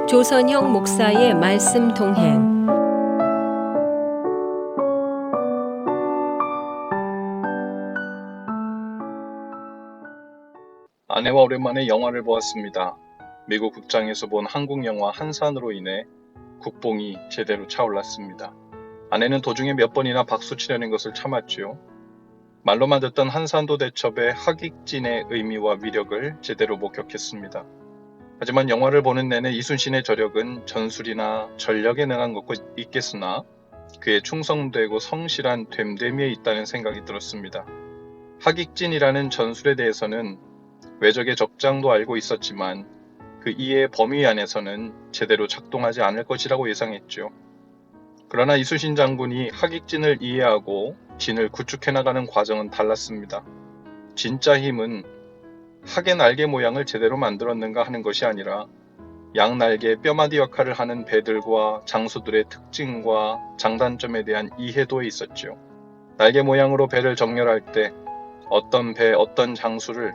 조선형 목사의 말씀 동행. 아내와 오랜만에 영화를 보았습니다. 미국 극장에서 본 한국 영화 한산으로 인해 국뽕이 제대로 차올랐습니다. 아내는 도중에 몇 번이나 박수 치려는 것을 참았지요. 말로만 듣던 한산도 대첩의 하객진의 의미와 위력을 제대로 목격했습니다. 하지만 영화를 보는 내내 이순신의 저력은 전술이나 전력에 능한 것고 있겠으나 그의 충성되고 성실한 됨됨이에 있다는 생각이 들었습니다. 하객진이라는 전술에 대해서는 외적의 적장도 알고 있었지만 그 이해의 범위 안에서는 제대로 작동하지 않을 것이라고 예상했죠. 그러나 이순신 장군이 하객진을 이해하고 진을 구축해 나가는 과정은 달랐습니다. 진짜 힘은 학의 날개 모양을 제대로 만들었는가 하는 것이 아니라 양날개의 뼈마디 역할을 하는 배들과 장수들의 특징과 장단점에 대한 이해도에 있었죠. 날개 모양으로 배를 정렬할 때 어떤 배, 어떤 장수를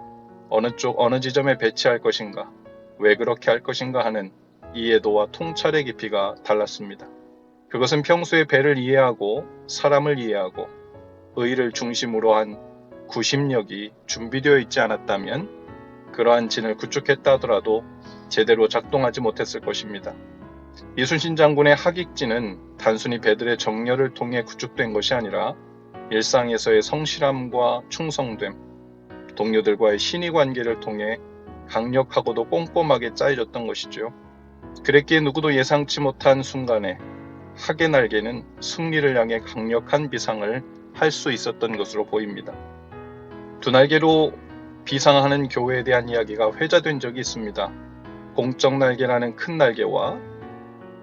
어느 쪽, 어느 지점에 배치할 것인가, 왜 그렇게 할 것인가 하는 이해도와 통찰의 깊이가 달랐습니다. 그것은 평소에 배를 이해하고 사람을 이해하고 의를 중심으로 한 구심력이 준비되어 있지 않았다면 그러한 진을 구축했다 하더라도 제대로 작동하지 못했을 것입니다. 이순신 장군의 하객진은 단순히 배들의 정렬을 통해 구축된 것이 아니라 일상에서의 성실함과 충성됨, 동료들과의 신의 관계를 통해 강력하고도 꼼꼼하게 짜여졌던 것이죠. 그랬기에 누구도 예상치 못한 순간에 학의 날개는 승리를 향해 강력한 비상을 할 수 있었던 것으로 보입니다. 두 날개로 비상하는 교회에 대한 이야기가 회자된 적이 있습니다. 공적 날개라는 큰 날개와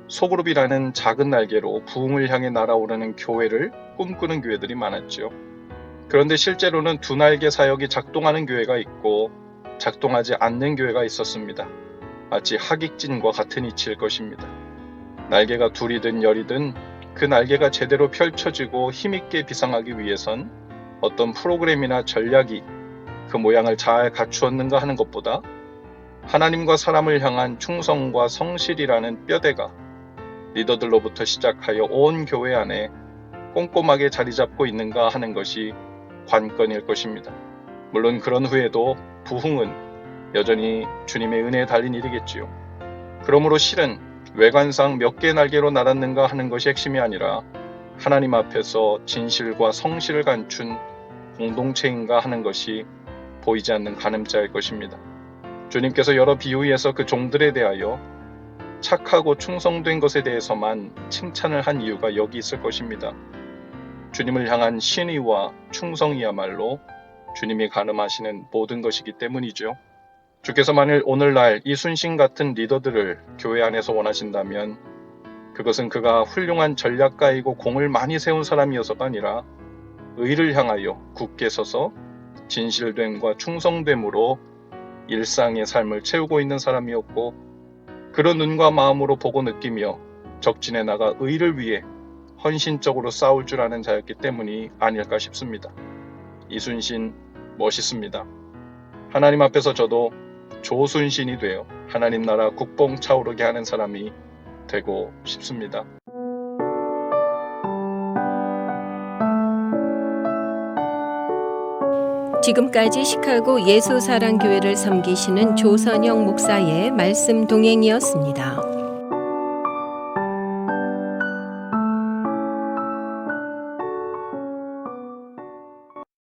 소그룹이라는 작은 날개로 부흥을 향해 날아오르는 교회를 꿈꾸는 교회들이 많았죠. 그런데 실제로는 두 날개 사역이 작동하는 교회가 있고 작동하지 않는 교회가 있었습니다. 마치 하객진과 같은 이치일 것입니다. 날개가 둘이든 열이든 그 날개가 제대로 펼쳐지고 힘있게 비상하기 위해선 어떤 프로그램이나 전략이 그 모양을 잘 갖추었는가 하는 것보다 하나님과 사람을 향한 충성과 성실이라는 뼈대가 리더들로부터 시작하여 온 교회 안에 꼼꼼하게 자리 잡고 있는가 하는 것이 관건일 것입니다. 물론 그런 후에도 부흥은 여전히 주님의 은혜에 달린 일이겠지요. 그러므로 실은 외관상 몇 개의 날개로 날았는가 하는 것이 핵심이 아니라 하나님 앞에서 진실과 성실을 갖춘 공동체인가 하는 것이 보이지 않는 가늠자일 것입니다. 주님께서 여러 비유에서 그 종들에 대하여 착하고 충성된 것에 대해서만 칭찬을 한 이유가 여기 있을 것입니다. 주님을 향한 신의와 충성이야말로 주님이 가늠하시는 모든 것이기 때문이죠. 주께서 만일 오늘날 이순신 같은 리더들을 교회 안에서 원하신다면 그것은 그가 훌륭한 전략가이고 공을 많이 세운 사람이어서가 아니라 의를 향하여 굳게 서서 진실됨과 충성됨으로 일상의 삶을 채우고 있는 사람이었고 그런 눈과 마음으로 보고 느끼며 적진에 나가 의를 위해 헌신적으로 싸울 줄 아는 자였기 때문이 아닐까 싶습니다. 이순신 멋있습니다. 하나님 앞에서 저도 조순신이 되어 하나님 나라 국뽕 차오르게 하는 사람이 되고 싶습니다. 지금까지 시카고 예수사랑교회를 섬기시는 조선형 목사의 말씀 동행이었습니다.